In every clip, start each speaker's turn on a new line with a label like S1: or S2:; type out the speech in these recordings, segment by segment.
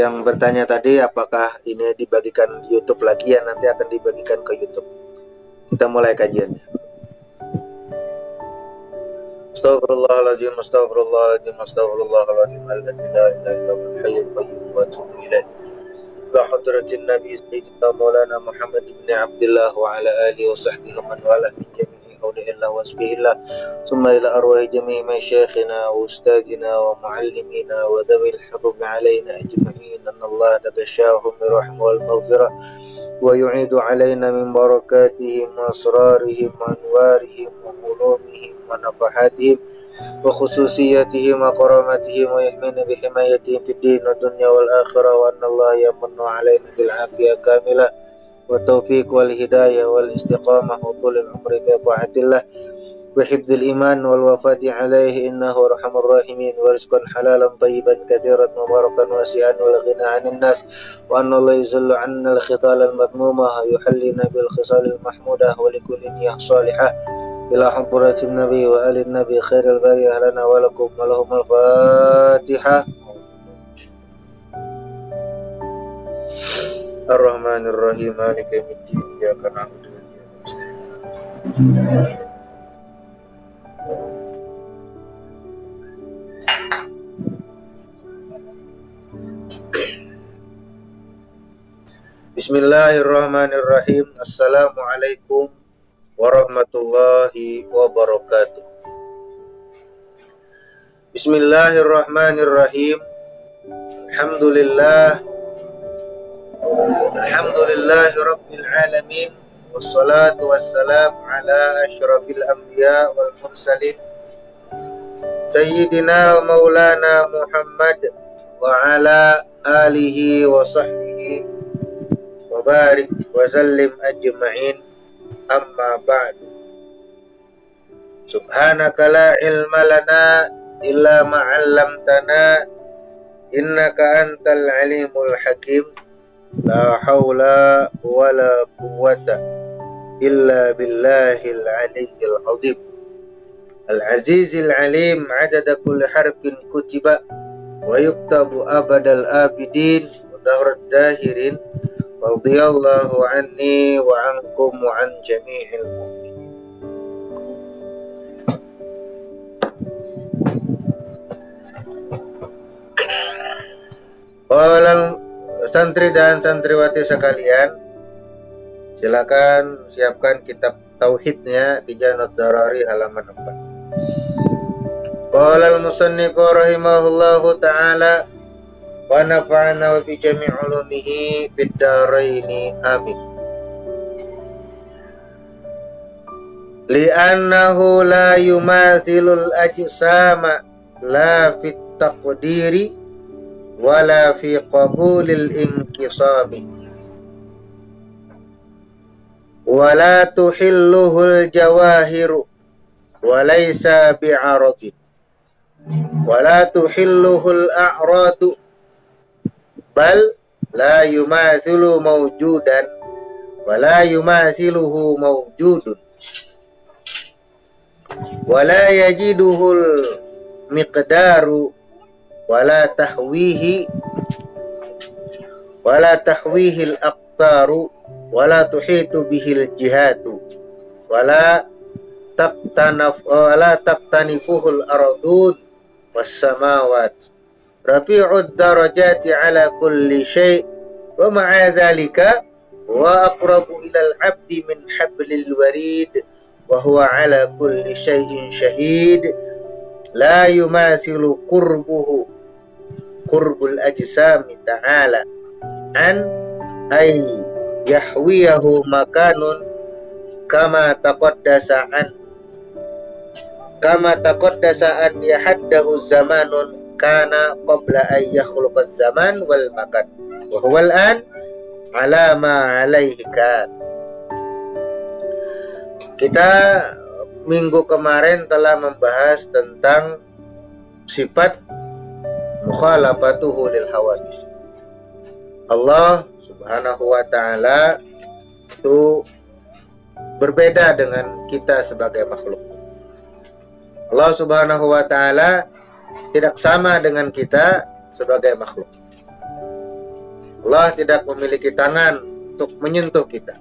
S1: yang bertanya tadi apakah ini dibagikan YouTube lagi, ya nanti akan dibagikan ke YouTube. Kita mulai kajiannya. Astagfirullahaladzim, astagfirullahaladzim, astagfirullahaladzim, alladzi la ilaha illa huwal hayyul qayyum wa atubu ilaih. Ila hadratin Nabi Sayyidina Maulana Muhammad ibn Abdullah wa ala alihi wa sahbihi man wala min jami'i awliyillah wa asbihillah. Summa ila arwahi jami'i masyayikhina wa ustadina wa muallimina wa dhawil hubub alaina ajma'in. Anna Allah tagashahum bi rahmah wal maghfirah wa yu'idu alaina min barakatihim wa asrarihim wa anwarihim wa ulumihim wa nafahatihim wa khususiyatihim wa karamatihim wa yahmina bihimayatihim fid din wa dunya wal akhirah. Wa anna Allah yamunnu alaina bil afiyah kamilah wa taufiq wal hidayah wal istiqamah wa tulil umri fi ta'atillah wa hifdzil iman wal wafati alaihi innahu arhamur rahimin wa rizqan halalan tayyiban katsiran mubarakan wasi'an wal ghina 'anil nas. Wa anna Allah yuzillu 'anna al khital al madmumah yuhallina bil khisal al mahmudah wa likulli niyyah salihah ila hadratin nabi wa alin nabi khairil bariyah lana wa lakum wa lahumul fatihah. Ar-Rahmanir Rahim maliki yaumiddin iyyaka na'budu wa iyyaka nasta'in. Bismillahirrahmanirrahim. Assalamualaikum warahmatullahi wabarakatuh. Bismillahirrahmanirrahim. Alhamdulillahi rabbil alamin. Wassalatu wassalamu ala asyrafil anbiya wal mursalin Sayyidina wa maulana Muhammad wa ala alihi wa sahbihi wa barik wa sallim ajma'in. Amma ba'du. Subhanaka la ilma lana illa ma 'allamtana innaka antal alimul hakim. La haula wa la quwwata illa billahil aliyyil azim. Al-azizil alim 'adada kulli harfin kutiba wa yuktabu abadal abidin wa dahrad dahirin. Radhiyallahu anni wa ankum wa an jami'il mu'minin. Oleh santri dan santriwati sekalian, silakan siapkan kitab tauhidnya di Janut Darari halaman 4. Qala al-musannif rahimahullahu ta'ala wa nafa'ana bi jami' ulumihi fid dharaini amin. Li'annahu la yumathilul ajsama la fit taqdiri wala fi qabulil inqisami wala tuhilluhul jawahiru walaysa bi'aradin wala tuhilluhul a'radu bal la yumathilu mawjudan wa la yumathiluhu mawjudun wa la yajiduhul miqdaru wa la tahwihil aqtaru wa la tuhitu bihil jihatu wa la taqtanifuhul ardun was samawat. Rafi'ud darajati ala kulli syai' wa ma'a dhalika wa aqrabu ilal abdi min hablil warid wa huwa ala kulli syai'in syahid. La yumathilu qurbul ajsami ta'ala an ay yahwiyahu makanun kama taqaddasa an yahaddahu zamanun kana qabla an yakhluqa zaman wal makan wa huwa al-an ala ma alaihi kan. Kita minggu kemarin telah membahas tentang sifat mukhalafatuhu lil hawadis. Allah Subhanahu wa ta'ala itu berbeda dengan kita sebagai makhluk. Allah Subhanahu wa ta'ala tidak sama dengan kita sebagai makhluk. Allah tidak memiliki tangan untuk menyentuh kita.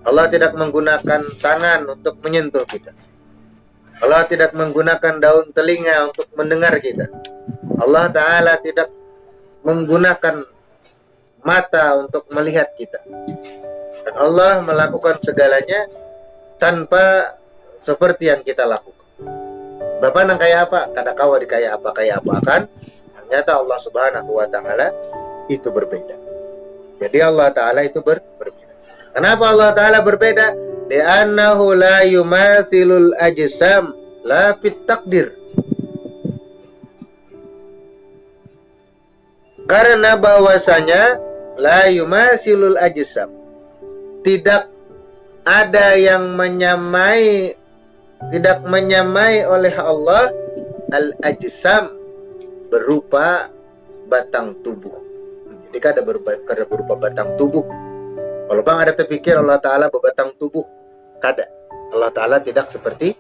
S1: Allah tidak menggunakan tangan untuk menyentuh kita. Allah tidak menggunakan daun telinga untuk mendengar kita. Allah Ta'ala tidak menggunakan mata untuk melihat kita. Dan Allah melakukan segalanya tanpa seperti yang kita lakukan. Bapak nang kayak apa? Kada kawa di kayak apa kan? Ternyata Allah Subhanahu wa Ta'ala itu berbeda. Jadi Allah Ta'ala itu berbeda. Kenapa Allah Ta'ala berbeda? Li'annahu la yumathilul ajsam la fit takdir. Karena bahwasanya la yumathilul ajsam, tidak ada yang menyamai, tidak menyamai oleh Allah al-ajsam, berupa batang tubuh. Jadi kada berupa batang tubuh. Kalau bang ada terpikir Allah Ta'ala berbatang tubuh, kada. Allah Ta'ala tidak seperti.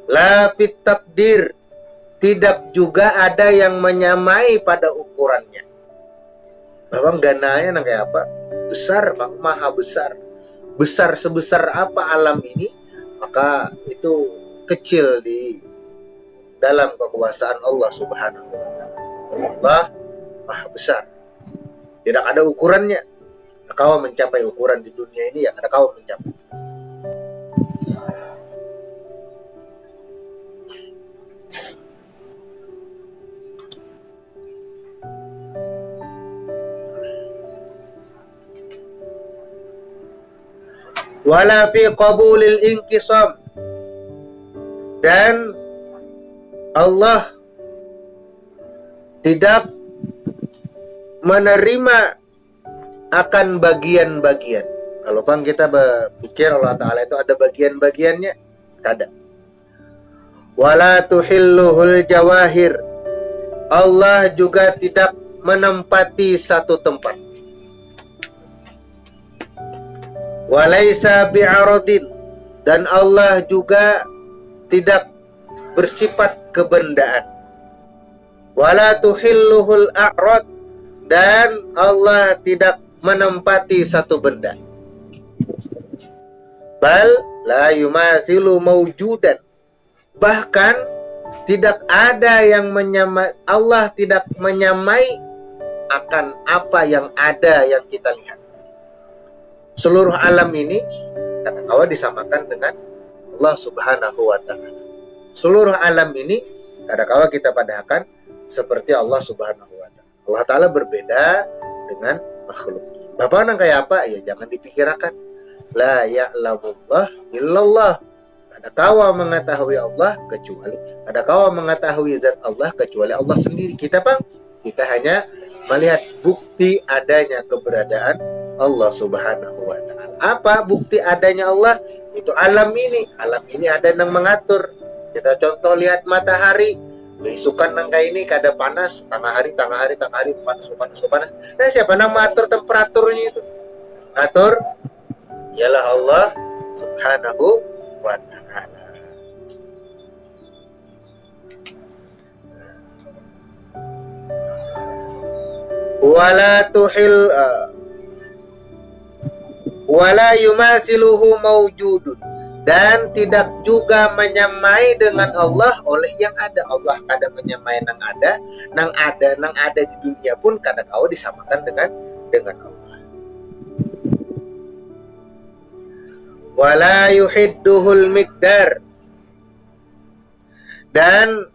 S1: La fit takdir, tidak juga ada yang menyamai pada ukurannya. Bang gananya nang kayak apa? Besar bang, maha besar. Besar sebesar apa alam ini, maka itu kecil di dalam kekuasaan Allah Subhanahu wa Ta'ala. Allah maha besar, tidak ada ukurannya. Kau mencapai ukuran di dunia ini, yang ada kau mencapai. Wala fi qabulil inqisam, dan Allah tidak menerima akan bagian-bagian. Kalau bang kita berpikir Allah Ta'ala itu ada bagian-bagiannya, kada. Wala tuhilluhul jawahir, Allah juga tidak menempati satu tempat. Walaisa bi'aradin, dan Allah juga tidak bersifat kebendaan. Wala tuhilluhul a'rad, dan Allah tidak menempati satu benda. Bal la yumathilu mawjudan, bahkan tidak ada yang menyamai, Allah tidak menyamai akan apa yang ada yang kita lihat. Seluruh alam ini kata-kata disamakan dengan Allah Subhanahu wa Ta'ala. Seluruh alam ini kata-kata kita padahkan seperti Allah Subhanahu wa Ta'ala. Allah Ta'ala berbeda dengan makhluk. Bapak nang kayak apa? Ya jangan dipikirkan. La ya'lamullah illallah. Ada kawa mengetahui Allah kecuali, ada kawa mengetahui zat Allah kecuali Allah sendiri. Kita hanya melihat bukti adanya keberadaan Allah Subhanahu wa Ta'ala. Apa bukti adanya Allah? Itu alam ini. Alam ini ada yang mengatur. Kita contoh lihat matahari. Besukan nang kayak ini kada panas, tengah hari panas. Nah, siapa nang mengatur temperaturnya itu? Atur ialah Allah Subhanahu wa Ta'ala. Wala yumathiluhu mawjudun, dan tidak juga menyamai dengan Allah oleh yang ada. Allah kada menyamai nang ada di dunia pun kada kau disamakan dengan Allah. Wala yuhidduhul miqdar, dan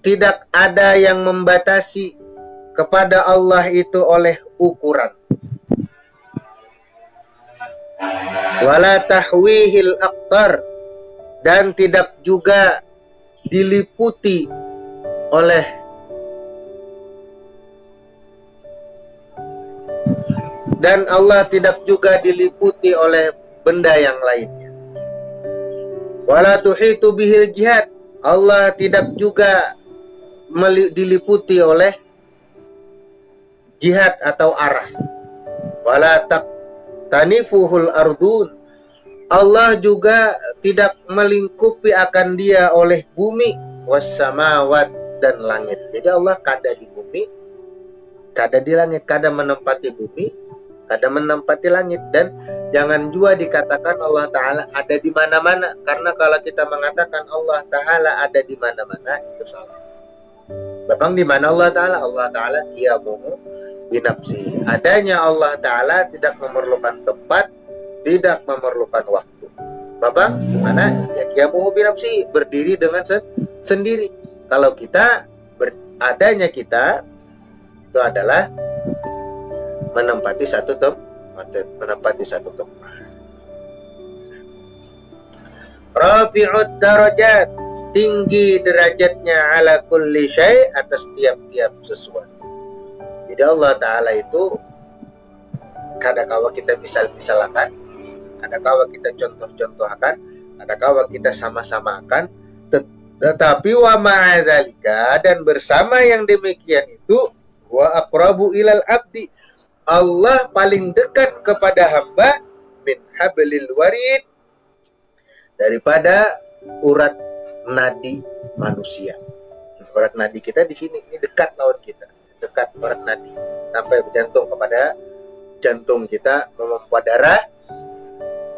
S1: tidak ada yang membatasi kepada Allah itu oleh ukuran. Wala tahwihil aqtar, dan tidak juga diliputi oleh dan Allah tidak juga diliputi oleh benda yang lainnya. Wala tuhitu bihil jihad, Allah tidak juga diliputi oleh jihad atau arah. Wala tanifuhul ardun, Allah juga tidak melingkupi akan dia oleh bumi. Wassamawat, dan langit. Jadi Allah kada di bumi, kada di langit, kada menempati bumi, kada menempati langit. Dan jangan juga dikatakan Allah Ta'ala ada di mana-mana, karena kalau kita mengatakan Allah Ta'ala ada di mana-mana itu salah. Bahkan di mana Allah Ta'ala? Allah Ta'ala qiyamuhu binafsi. Adanya Allah Ta'ala tidak memerlukan tempat, tidak memerlukan waktu. Bapak, gimana? Ya qiyamuhu binafsi, berdiri dengan sendiri. Kalau kita adanya kita itu adalah menempati satu tempat. Rafi'ud darajat, tinggi derajatnya ala kulli syai, atas tiap-tiap sesuatu. Jadi Allah Ta'ala itu kadang-kala kita misal-misalkan, kadang-kala kita contoh-contohkan, kadang-kala kita sama-samakan, tetapi wa ma'adzalika, dan bersama yang demikian itu, wa aqrabu ilal abdi, Allah paling dekat kepada hamba min hablil warid, daripada urat nadi manusia. Urat nadi kita di sini, ini dekat lawan kita, dekat urat nadi sampai berjantung kepada jantung kita, memompa darah.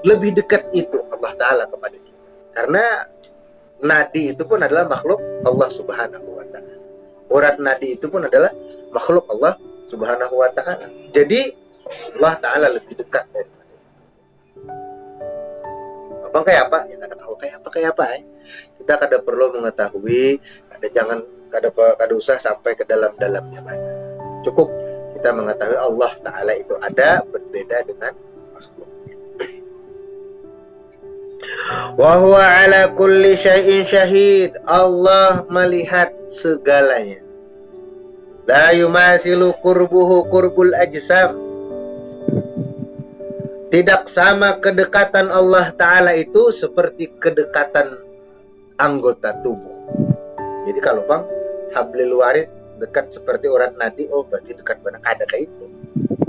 S1: Lebih dekat itu Allah Ta'ala kepada kita, karena nadi itu pun adalah makhluk Allah Subhanahu wa Ta'ala. Urat nadi itu pun adalah makhluk Allah Subhanahu wa Ta'ala. Jadi Allah Ta'ala lebih dekat daripada itu. Abang kayak apa? Ya kada tahu kayak apa ya. Kita kada perlu mengetahui, kada usah sampai ke dalam-dalamnya mana. Cukup kita mengetahui Allah Ta'ala itu ada, berbeda dengan makhluk. Wa huwa ala kulli syai'in syahid, Allah melihat segalanya. La yumathilu qurbuhu qurbul ajsam, tidak sama kedekatan Allah Ta'ala itu seperti kedekatan anggota tubuh. Jadi kalau bang hablil warid dekat seperti urat nadi, oh berarti dekat mana? Kada kayak itu,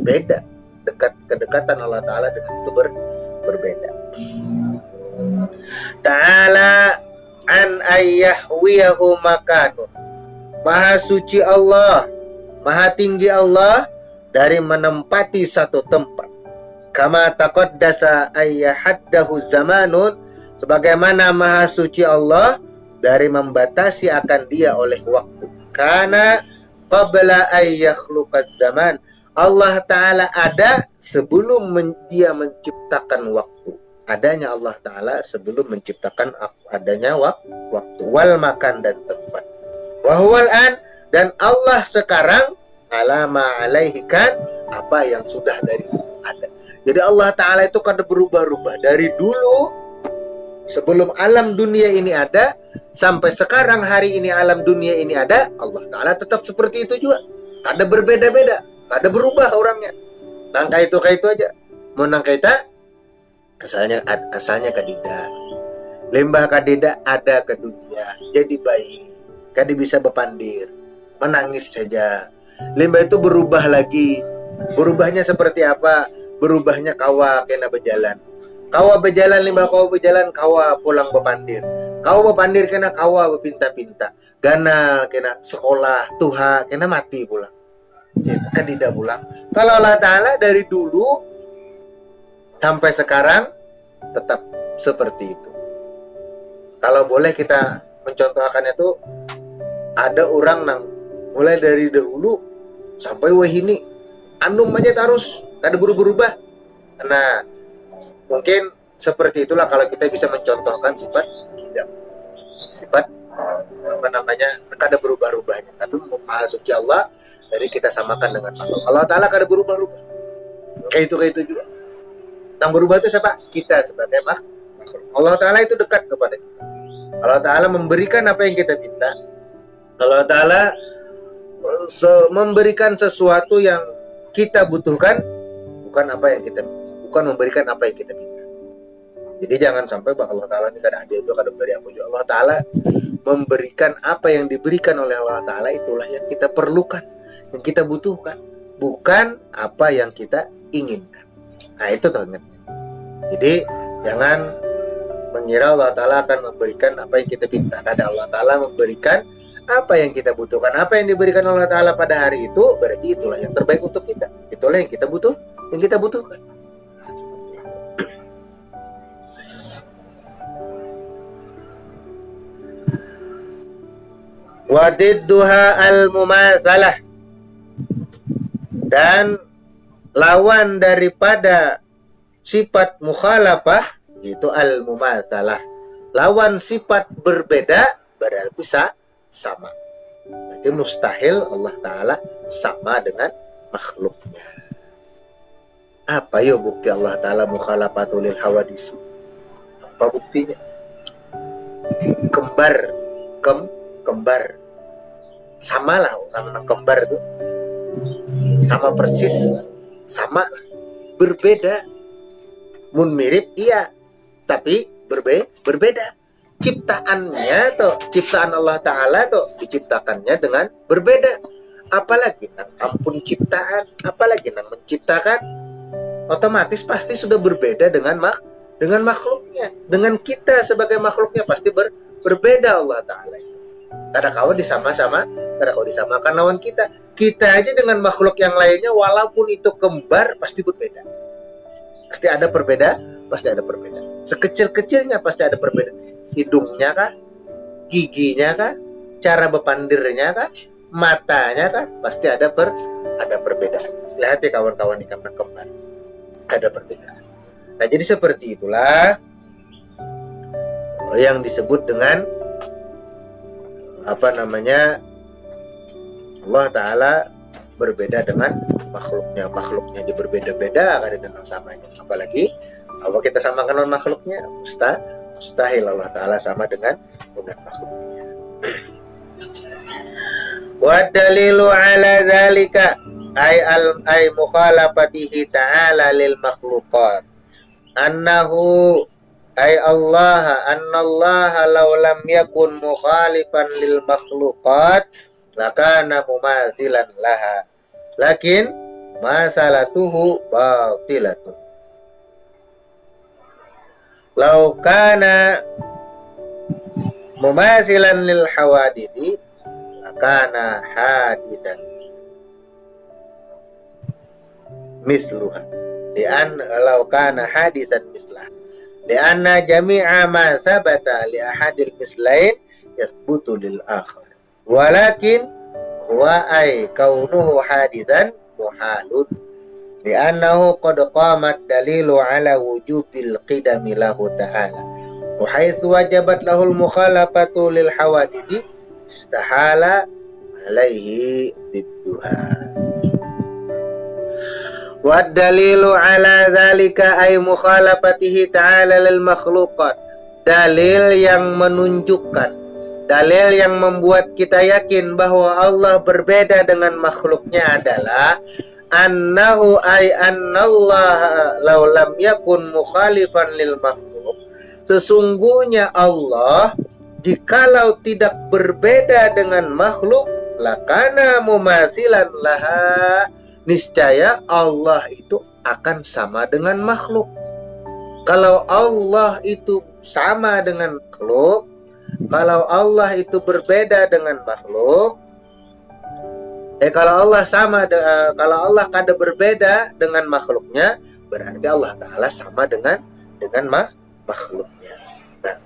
S1: beda. Kedekatan Allah Ta'ala dengan itu berbeda. Ta'ala an ayyahwiyahu makanun, maha suci Allah, maha tinggi Allah dari menempati satu tempat. Kama taqaddasa ayyahaddahu zamanun, sebagaimana maha suci Allah dari membatasi akan dia oleh waktu. Karena qabla ayyakhluqaz zaman, Allah Ta'ala ada sebelum dia menciptakan waktu. Adanya Allah Ta'ala sebelum menciptakan adanya waktu, wal makan dan tempat. Wahuwal an, dan Allah sekarang alama alaihi kan, apa yang sudah dari dulu ada. Jadi Allah Ta'ala itu kada berubah-ubah dari dulu, sebelum alam dunia ini ada sampai sekarang hari ini alam dunia ini ada, Allah Ta'ala tetap seperti itu juga, kada berbeda-beda, kada berubah orangnya. Nangka itu kayak itu aja. Mau nangka itu asalnya kadida, lembah kadida ada ke dunia jadi bayi, kada bisa bepandir, menangis saja. Lembah itu berubah lagi. Berubahnya seperti apa? Berubahnya kawa kena berjalan. Kawa berjalan, limbah kawa berjalan, kawa pulang bepandir. Kawa bepandir kena kawa berpinta-pinta. Gana kena sekolah, tuha kena mati pulang. Itu kan tidak pulang. Kalau Allah Ta'ala dari dulu sampai sekarang tetap seperti itu. Kalau boleh kita mencontohkannya tuh, ada orang nang mulai dari dahulu sampai wahini andum aja terus, kada berubah-ubah. Nah, mungkin seperti itulah kalau kita bisa mencontohkan sifat tidak, sifat kada berubah-ubahnya. Tapi maha suci Allah, jadi kita samakan dengan makhluk. Allah Ta'ala kada berubah-ubah. Kayak itu juga. Yang berubah itu siapa? Kita sebagai makhluk. Allah Ta'ala itu dekat kepada kita. Allah Ta'ala memberikan apa yang kita minta. Allah Ta'ala memberikan sesuatu yang kita butuhkan, bukan memberikan apa yang kita minta. Jadi jangan sampai bahwa Allah Ta'ala ini kada adil juga, kada beri aku juga. Allah Ta'ala memberikan apa yang diberikan oleh Allah Ta'ala, itulah yang kita perlukan, yang kita butuhkan, bukan apa yang kita inginkan. Nah itu tuh ingat. Jadi jangan mengira Allah Ta'ala akan memberikan apa yang kita minta. Kada, Allah Ta'ala memberikan Apa yang kita butuhkan, apa yang diberikan Allah Ta'ala pada hari itu, berarti itulah yang terbaik untuk kita. Itulah yang kita butuhkan. Wadidduha al-mumatsalah, dan lawan daripada sifat mukhalafah itu al-mumatsalah. Lawan sifat berbeda berarti sama. Berarti mustahil Allah Ta'ala sama dengan makhluknya. Apa ya bukti Allah Ta'ala mukhalafatul lil hawadis? Apa buktinya? Kembar samalah, orang kembar itu sama persis, sama lah. Berbeda, mun mirip iya, tapi berbeda. Ciptaannya tuh, ciptaan Allah Ta'ala tuh diciptakannya dengan berbeda. Apalagi nang ampun ciptaan, apalagi nang menciptakan, otomatis pasti sudah berbeda dengan makhluknya. Dengan kita sebagai makhluknya pasti berbeda Allah Ta'ala. Kada kau disamakan lawan kita. Kita aja dengan makhluk yang lainnya walaupun itu kembar pasti berbeda. Pasti ada perbedaan. Sekecil-kecilnya pasti ada perbedaan. Hidungnya kah? Giginya kah? Cara bepandirnya kah? Matanya kah? Pasti ada perbedaan. Lihat ya kawan-kawan ikan kembar. Ada perbedaan. Nah, jadi seperti itulah yang disebut dengan Allah Ta'ala berbeda dengan makhluknya aja berbeda-beda kada dengan samanya. Apalagi kalau kita samakan dengan makhluknya, mustahil Allah Ta'ala sama dengan makhluknya. Wa dalilu ala dzalika ay mukhalafatihi ta'ala lil makhluqat annahu ay annallaha law lam yakun mukhalifan lil makhluqat lakana mumathilan laha lakin masalatuhu batilatun. Law kana mumathilan lil hawadithi lakana hadithan misluha law kana hadithan mislah lianna jami'a ma sabata li ahadil mislain yathbutu lil akhar walakin huwa ay kaunuhu hadithan muhalun liannahu qad qamat dalilu ala wujubil qidami lahu ta'ala wa haitsu wajabat lahul mukhalafatu lil hawadithi istahala alaihi didduha. Wa dalilu ala dzalika ay mukhalafatihi ta'ala lil makhluqat. Dalil yang menunjukkan, dalil yang membuat kita yakin bahwa Allah berbeda dengan makhluknya adalah annahu ay annallaha law lam yakun mukhalifan lil makhluk. Sesungguhnya Allah jikalau tidak berbeda dengan makhluk lakana mumathilan laha, niscaya Allah itu akan sama dengan makhluk. Kalau Allah itu sama dengan makhluk, kalau Allah itu berbeda dengan makhluk, kalau Allah kada berbeda dengan makhluknya, berarti Allah Ta'ala sama dengan makhluknya. Nah,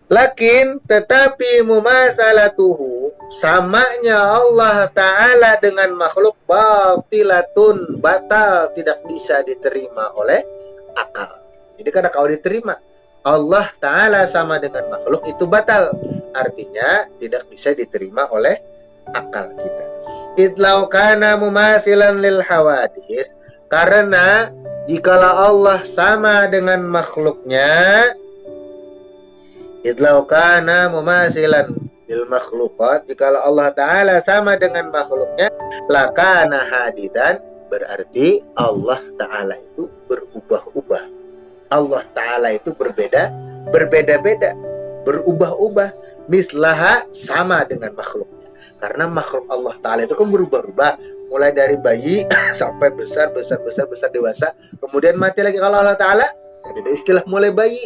S1: lakin tetapi mumasalatuhu, samanya Allah Ta'ala dengan makhluk batilatun, batal, tidak bisa diterima oleh akal. Jadi karena kalau diterima Allah Ta'ala sama dengan makhluk itu batal, artinya tidak bisa diterima oleh akal kita. Idlau kana mumasilan lil hawadith, karena jikalau Allah sama dengan makhluknya, idlau kana mumasilan lil makhluqat, jikalau Allah Ta'ala sama dengan makhluknya, lakana hadithan, berarti Allah Ta'ala itu berubah-ubah. Allah Ta'ala itu berbeda-beda, berubah-ubah, mislaha, sama dengan makhluknya. Karena makhluk Allah Ta'ala itu kan berubah-ubah, mulai dari bayi sampai besar dewasa, kemudian mati lagi. Kalau Allah Ta'ala, ada istilah mulai bayi,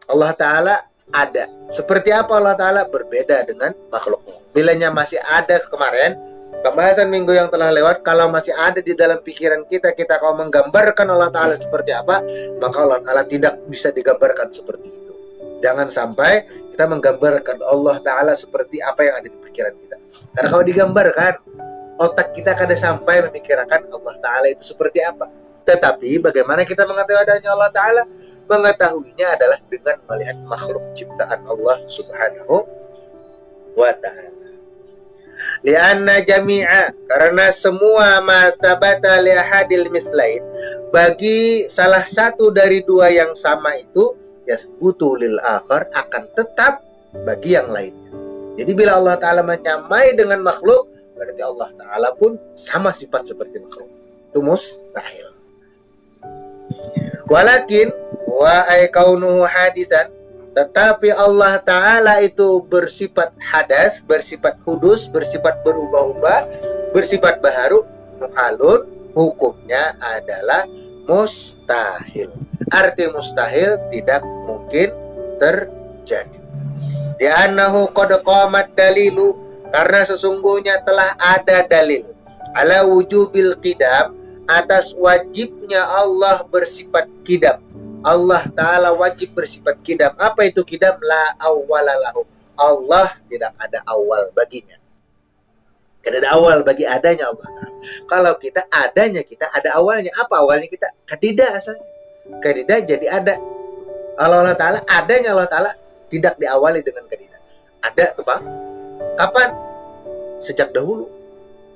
S1: Allah Ta'ala ada. Seperti apa Allah Ta'ala? Berbeda dengan makhluknya. Bilanya masih ada kemarin, pembahasan minggu yang telah lewat, kalau masih ada di dalam pikiran kita, kita kalau menggambarkan Allah Ta'ala seperti apa, maka Allah Ta'ala tidak bisa digambarkan seperti itu. Jangan sampai kita menggambarkan Allah Ta'ala seperti apa yang ada di pikiran kita. Karena kalau digambarkan, otak kita kadang sampai memikirkan Allah Ta'ala itu seperti apa. Tetapi bagaimana kita mengetahui adanya Allah Ta'ala? Mengetahuinya adalah dengan melihat makhluk ciptaan Allah Subhanahu wa Ta'ala. Lianna jami'a, karena semua ma sabata li ahadil mislain, bagi salah satu dari dua yang sama itu yasbutu lil akhar, akan tetap bagi yang lainnya. Jadi bila Allah Ta'ala menyamai dengan makhluk, berarti Allah Ta'ala pun sama sifat seperti makhluk. Itu mustahil. Walakin wa ay kaunuhu hadisan, tetapi Allah Ta'ala itu bersifat hadas, bersifat hudus, bersifat berubah-ubah, bersifat baharu, muhalun, hukumnya adalah mustahil. Arti mustahil tidak mungkin terjadi. Li'annahu qad qamat dalilu, karena sesungguhnya telah ada dalil ala wujubil qidam, atas wajibnya Allah bersifat qidam. Allah Ta'ala wajib bersifat qidam. Apa itu qidam? La awwalalahu, Allah tidak ada awal baginya. Tidak ada awal bagi adanya Allah Ta'ala. Kalau kita adanya, kita ada awalnya. Apa awalnya kita? Ketidak asalnya. Ketidak jadi ada. Allah Ta'ala, adanya Allah Ta'ala tidak diawali dengan ketidak. Ada tuh Bang. Kapan? Sejak dahulu.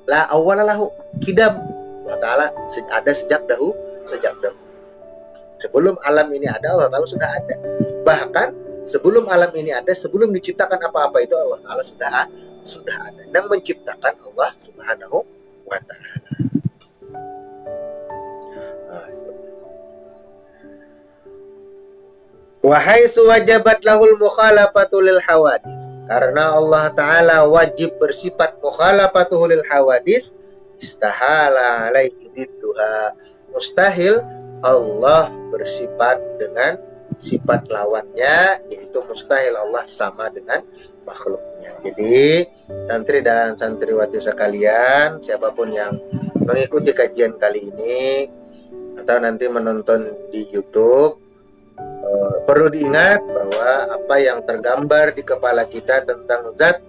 S1: La awwalalahu, qidam. Allah Ta'ala ada sejak dahulu. Sebelum alam ini ada, Allah Ta'ala sudah ada. Bahkan sebelum alam ini ada, sebelum diciptakan apa-apa itu, Allah Ta'ala sudah ada. Dan menciptakan Allah Subhanahu wa Ta'ala. Wa haitsu wajabat lahul mukhalafatu lil hawadits, karena Allah Ta'ala wajib bersifat mukhalafatu lil hawadits, istahala alaihi didduha, mustahil Allah bersifat dengan sifat lawannya, yaitu mustahil Allah sama dengan makhluknya. Jadi santri dan santriwati sekalian, siapapun yang mengikuti kajian kali ini atau nanti menonton di YouTube, perlu diingat bahwa apa yang tergambar di kepala kita tentang zat,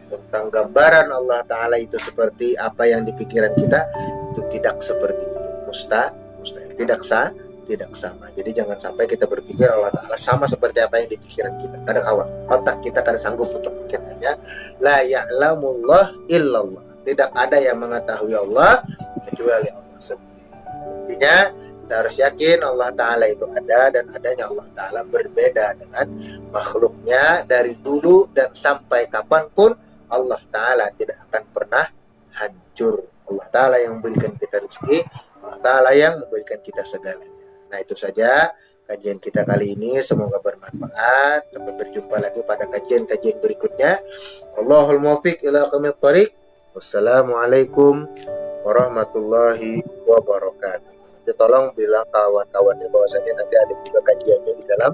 S1: tentang gambaran Allah Ta'ala itu seperti apa yang di pikiran kita, itu tidak seperti itu. Mustahil, tidak sama. Jadi jangan sampai kita berpikir Allah Ta'ala sama seperti apa yang di pikiran kita. Kadang kawan, otak kita kadang sanggup untuk pikirnya. La ya'lamullah illallah, tidak ada yang mengetahui Allah kecuali Allah sendiri. Intinya kita harus yakin Allah Ta'ala itu ada, dan adanya Allah Ta'ala berbeda dengan makhluknya. Dari dulu dan sampai kapanpun Allah Ta'ala tidak akan pernah hancur. Allah Ta'ala yang memberikan kita rezeki, Allah Ta'ala yang memberikan kita segalanya. Nah itu saja kajian kita kali ini, semoga bermanfaat. Sampai berjumpa lagi pada kajian-kajian berikutnya. Allahul muwaffiq ila aqwamit thoriq. Wassalamualaikum warahmatullahi wabarakatuh. Jadi tolong bilang kawan-kawannya bahwasanya nanti ada juga kajiannya di dalam.